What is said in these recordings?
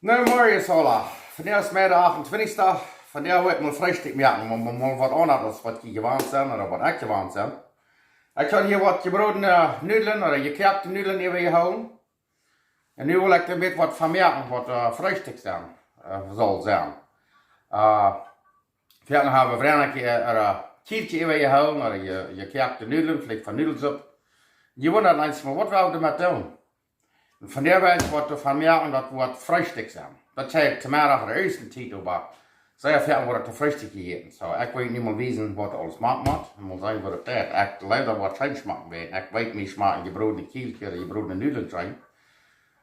Nou, morgen Sola. Vandaag is mij de 28e. Vandaag wil ik mijn Freischtik maken. Maar wat anders wat je gewend zijn, of wat ik gewend zijn. Ik kan hier wat gebroden nudlen, of gekapte nudlen even je houden. En nu wil ik er een beetje wat van maken, wat Freischtik zijn, zal zijn. Verder hebben we een kieltje even je houden, of je gekapte nudlen, vielleicht van nudels op. Je wondert eens, maar wat wil je ermee doen? Van der Welt wordt er van merken dat wordt Freischtik zijn. Dat zei ik te maken de eerste titel, maar zeer veel wordt het Freischtik gegeten. So, ik weet niet meer weten wat alles maakt. Ik moet zeggen wat het is. Ik leider wat geen smaak weet. Ik weet niet smaak gebroden kieltje, gebroden nudelen zijn.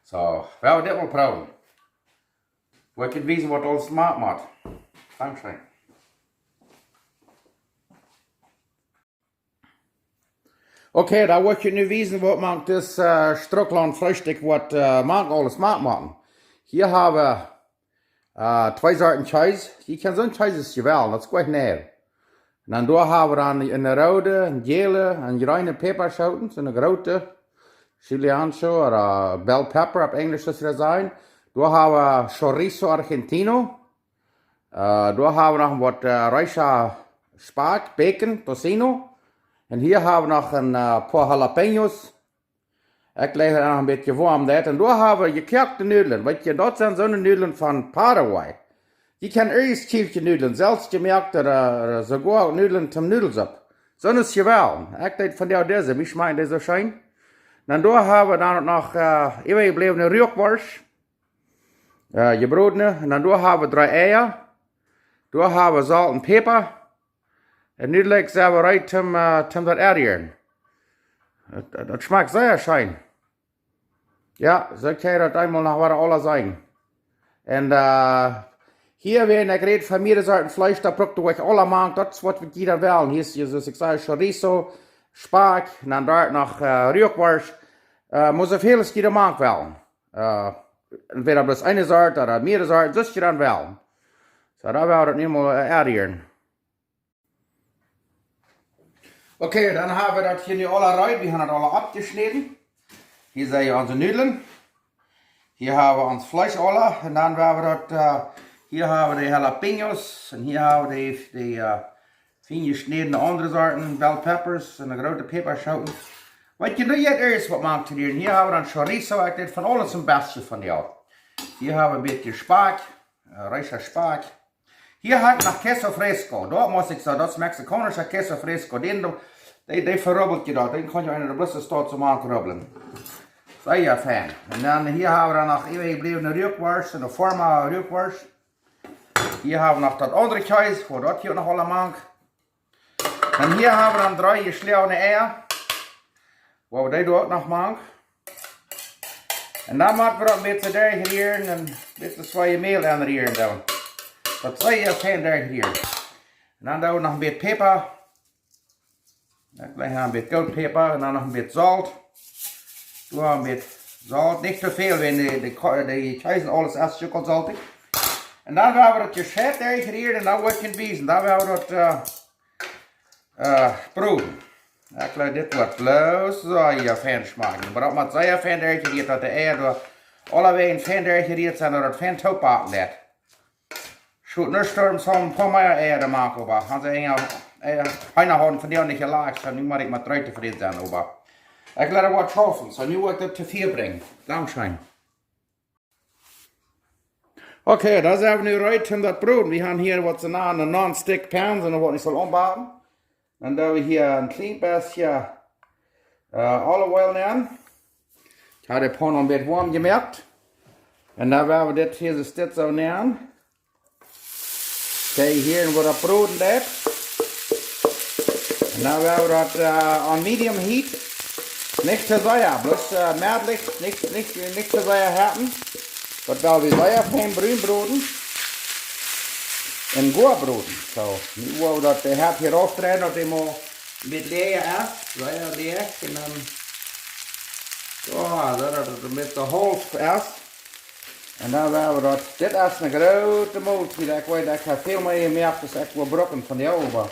So, we gaan dit wel proberen. Wil ik het weten wat alles maakt. Dankzij. Okay, da wil je nu weten wat maakt dus Schtrucklaunt Freischtik wat maakt alles maken. Hier hebben we twee soorten cheese. Je kan zo'n cheese wel, dat is goed neer. En dan door hebben we dan een rode, een gele, een bruine peperschoten, zo'n grote Chileaanse of bell pepper op Engels is dat zijn. Door hebben we chorizo argentino. Door hebben we nog wat rijsche spaak, bacon, tocino. En hier hebben we nog een paar jalapenos. Ik leg er nog een beetje warm dat. En daar hebben we gekapte nudelen. Weet je, dat zijn zo'n nudelen van Paraguay. Je kan eerst kieltje nudelen. Zelfs je merkt er sogar nudelen zum nudels op. Zo'n is je wel. Ik deed van jou deze. Wie schmeint deze schijn? En daar hebben we dan nog even gebleven rührworst. Gebrodene. En dan daar hebben we 3 eieren. Daar hebben we zout en peper. En nu leg ik zelf right zum dat erdieren. Dat schmeckt sehr schön. Ja, so kann ich das einmal noch was alles sagen. Und hier, wenn ich rede von mir, Sorten Fleisch, da braucht ihr euch alle machen, das ist, was wir jeder wählen. Hier ist, so ich sage, Chorizo, Spark, und dann dort noch Rührwurst. Muss so vieles jeder mag wählen. Entweder bloß eine Sorte oder mehrere Sorten, das ist dann wählen. So, da werden wir das nicht mal erdieren. Okay, dann haben wir das hier nicht alle rein. Wir haben das alle abgeschnitten. Hier sehen wir unsere Nudeln. Hier haben wir uns Fleisch alle. Und dann werden wir das, hier haben wir die Jalapenos. Und hier haben wir die fein geschnittene andere Sorten, Bell Peppers und eine große Peperschoten. Was je nu jetzt erst was macht zu dir. Hier haben wir dann Chorizo, ich von alles am besten von dir. Hier haben wir ein bisschen Spark, reicher Spark. Hier hat noch Queso Fresco. Dort muss ich sagen, das ist mexikanischer Queso Fresco. Den verrubbelt je dat. Den kann je in de blusse staat zo maken rubbelen. Sehr fein. Und dann hier haben wir noch ewig gebliebene Rührwurst, eine Forma Rührwurst. Hier haben wir noch das andere Käse, wo das hier noch alle mag. Und hier haben wir dann 3 geschlagene Eier, wo wir die dort noch mag. Und dann machen wir das ein bisschen dergerieren und ein bisschen 2 Mehl anrieren. Dat is fein daar hier. En dan doen we nog een beetje peper. Ik leg een beetje goudpeper en dan nog een beetje zout. Doe een beetje zout. Niet te veel, want de cheese alles is ook zaltig. En dan gaan we dat geschet daar hier en dan wordt je wiezen. Dan gaan we dat broeden. Ik leg dit wat bloos. Zo, je fijn smaken. Maar dat moet zeer fijn daar hier dat de eieren door alle wegen fijn daar hier zijn dat het fijn toepakken let. Shoot, nu storm zo'n paar meer eieren maken, opa. Als een houden van die niet gelaagd, zo nu moet ik maar 3 tevreden zijn, opa. Ik laat er wat troffen, zo nu wil ik dat te 4 brengen. Dankzij. Oké, dan zijn we nu rijdt om dat brood. We gaan hier wat zo'n een non-stick pan, en dan wordt niet zo ombaken. Dan doen we hier een klein beetje olive oil neer. Ik heb de pan een beetje warm gemaakt. En dan gaan we dit hier zo neer. Kijk hier wordt dat brood in dat. En dan gaan we dat on medium heat. Niet te zeer, bloß maatlich, niet te zeer hebben. Dat wel we zeer fijn bruin broden. En goed broden. Zo, nu willen we dat de hert hier afdraaien, dat hij maar met leeg is. Zeer leeg. En dan, zo, dat het een beetje half is. En dan gaan we dat, dit is een grote motor, ik weet dat ik veel meer merk, dus ik wil brokken van die oven.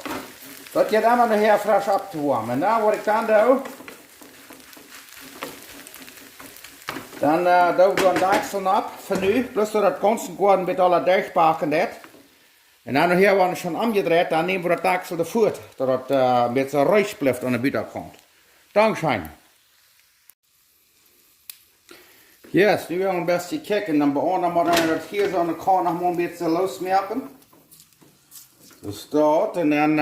Dat je allemaal nog heel fris op te warmen. En dan wat ik dan doe, Dan doen we een deksel op, voor nu, plus dat het ganze geworden met alle dichtbakken dat. En dan hier wordt het schon omgedraaid, dan nemen we dat deksel ervoor, dat het met zo'n ruis blijft aan de buitenkant. Dankzij. Yes, nu willen we een beetje kijken, dan beoordelen we dat hier zo aan de kant nog een beetje losmerken. Zo staat, en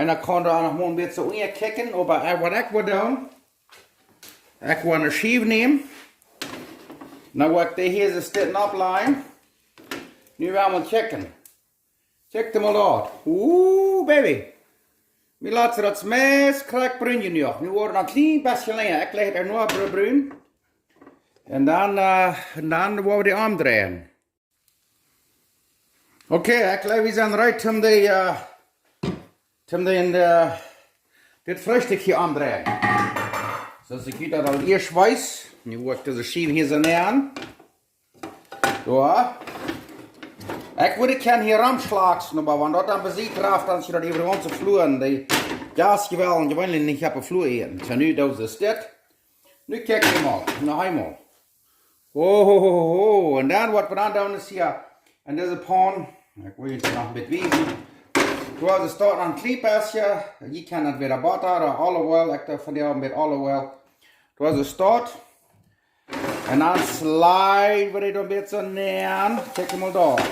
dan kan er nog een beetje onderkijken, maar wat ik wil doen, ik wil een schief nemen. Dan wil ik de hier zo zitten opleggen. Nu willen we kijken. Check hem al uit. Oeh, baby. Nu laten ze dat meest krijg bruinje nu op. Nu wordt het een klein beetje langer. Ik leg er nog bruin. En dan worden we die omdraaien. Oké, ik leg weer zijn eruit om dit Freistikje omdraaien. Zoals ik dat al eerst weet. Nu wordt deze schieven hier zo neer aan. Ja. Ik würde gerne hier ramschlagen, aber wenn dort dann besiegt drauf, dann ist das über die ganze Flur und die Gasgewellen, die wollen nicht auf der Flur eten. So, nu das ist das. Nu kijk je mal, noch einmal. Oh, und dann, was wir dann tun, ist hier, in diese Pan, ich will jetzt noch mit wiesen. Du hast es dort ein Kleebässchen, je kann das wieder Butter oder Olive Oil, ich darf von dir mit Olive Oil. Du hast es dort. En dan slide we dit een beetje neer. Kijk maar daar.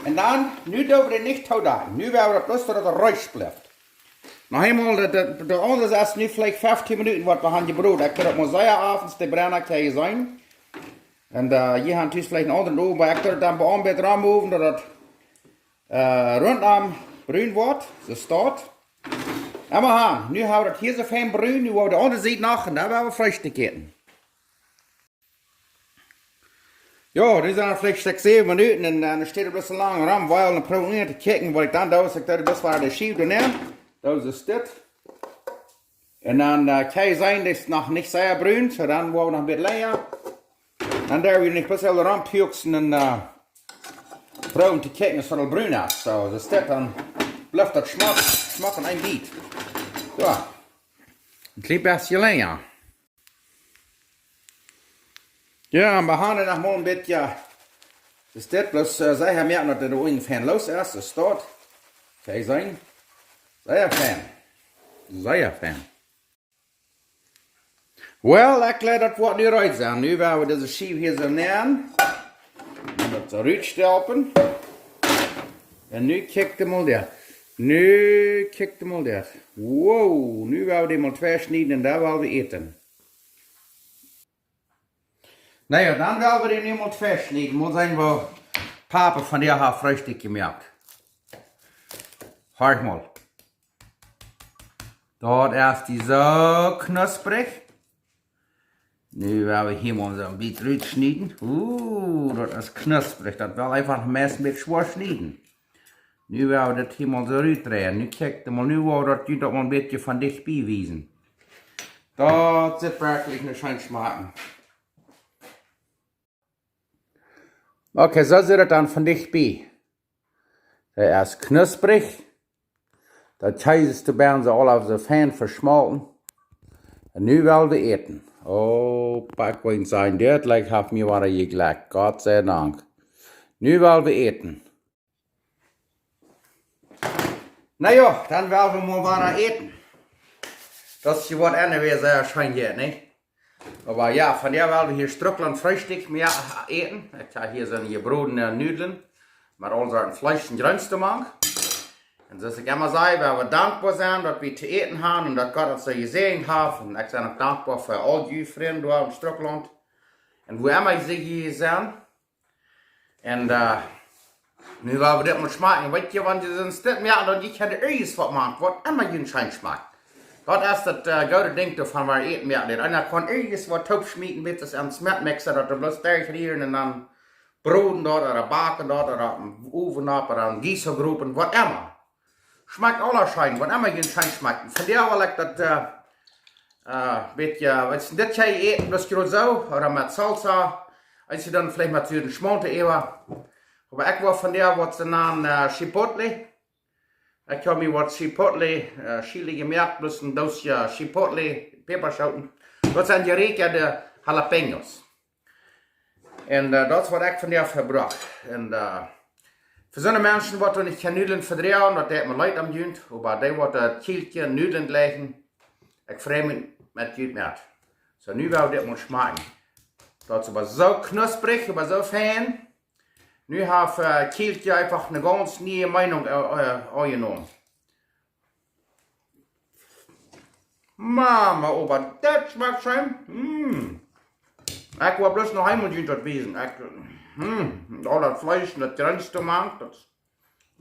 En dan, nu doen we het niet houden. Nu werden we het bloß, dat het ruis blijft. Nog eenmaal, de andere is nu vielleicht 15 minuten wat we gaan gebroed. Ik kan het maar zeggen, avonds de brenner kan je zijn. En je gaat dus vielleicht een andere oven, maar ik kan het dan bij een beetje aanmoven, dat het rondom bruin wordt. Zo staat. En we gaan, nu houden we het hier zo fijn bruin, nu worden we de andere zijde nog en dan werden we Freischtik eten. Ja, dit zijn vielleicht 6, 7 minuten en dan steht er best lang ram, weil dan probeer te kijken wat ik dan doe, ik doe best wel de schief erin. Dat is dit. En dan kan je zijn, dat is nog niet zeer bruin, so dan worden we nog een beetje langer. Dan daar we nog best wel ram puksen en proberen te kijken of het bruin is. So, dat is dit, dan blijft dat smaken een beetje. Zo, een klein beetje langer. Ja, we gaan er nog maar een beetje. Dus dit, plus zij hebben merkt dat er ungefähr los is, dus staat. Zij zijn. Zeer fijn. Zeer fijn. Wel, ik laat dat wat nu eruit zijn. Nu gaan we deze schief hier zo neer. En dat zo uitstelpen. En nu kijkt hem al daar. Nu kijkt hem al daar. Wow, nu gaan we die maar twee snijden en daar willen we eten. Nou ja, dan willen we die nu maar twee snijden. Dan zijn we Papa van die haar Freischtik gemerkt. Hoor mal. Dort ist die so knusprig. Nu werden wir hier mal so ein bisschen rüberschneiden. Das ist knusprig. Das will einfach meist mit schwer schneiden. Nu werden wir das hier mal so rüberdrehen. Nu kijkt mal, nu wordt dat mal ein bisschen von dicht bewiesen. Das sieht wirklich eine schöne Schmacken. Okay, so sieht das dann von dicht bei. Der ist knusprig. Dat is de bij ons al over de fan verschmolten. En nu willen we eten. Oh, Backwijn zijn dit lijkt heeft me wat je gelijk. God sei dank. Nu willen we eten. Nou ja, dan willen we maar wat eten. Dat is wat ene weer sehr schön hier, ne? Aber ja, von der willen we hier Schtrucklaunt Freischtik meer eten. Ik ga hier zijn gebrodene nudlen. Met al zijn Fleisch en Grünste maken. Und dass ich immer sage, weil wir dankbar sind, dass wir zu eten haben und dass Gott uns so gesehen hat. Und ich bin auch dankbar für all die Freunde da im Schtrucklaunt. Und wo immer sie hier sind. Und nu wollen wir das mal schmecken. Weißt du, wenn sie uns das merken, dann ich hätte irgendwas gemacht, was immer jeden Schein schmeckt. Das ist das gute Ding, davon wir eten merken. Einer kann irgendwas Topf schmieden, mit das ans Smetmixer, dass er bloß durchrieren und dann broden dort oder backen dort oder im Ofen ab oder im Gießergruppen, was immer. Schmeckt aller Schein, wenn immer jeden Schein schmeckt. Von der will ich das, bisschen, wenn Sie das hier eten, bloß gerade so, oder mit Salsa, als Sie dann vielleicht mal zu den Schmonte eher. Aber ich will von der, was sie nennen, Chipotle. Ich habe mir was Chipotle, Chili gemerkt, bloß ein Dose Chipotle, Peperschoten. Dat zijn direct ja de jalapenos. En dat is wat ik van jou verbracht. En voor zo'n mensen wat niet geen nudlen verdrijven, dat heeft me leid aan junt. Maar die wordt het kieltje nudlen leggen. Ik vreem me met junt met. Zo nu wil dit moet smaken. Dat is zo knusprig, maar zo fijn. Nu heeft kieltje einfach een ganz nieuwe Meinung aangenomen. Mama, opa, dat smaakt zijn. Ik wil bloß nog eenmaal junt dat wezen. Al dat vlees en dat gränstomaat.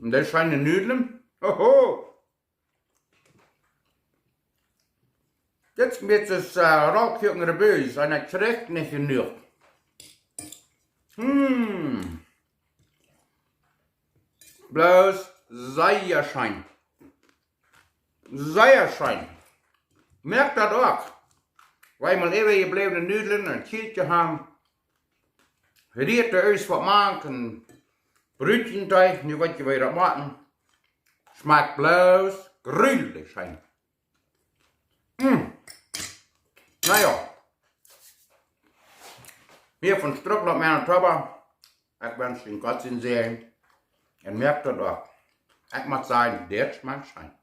En dat zijn de nudelen. Hoho. Dit is een beetje raakje rebeus en ik terecht niet genoeg. Bloos zeer schijn. Zeer schijn. Merk dat ook. Wij maar even gebleven nudelen en een kieltje hebben. Geriet er eens wat maken. Broodjenteig, nu wat je weer dat maken. Smaakt bloos gruwelijk zijn. Nou ja. Hier van Schtrucklaunt met een tobber. Ik wens je een Gottes zegen. En merk dat ook. Ik moet zeggen, dit smaakt zijn.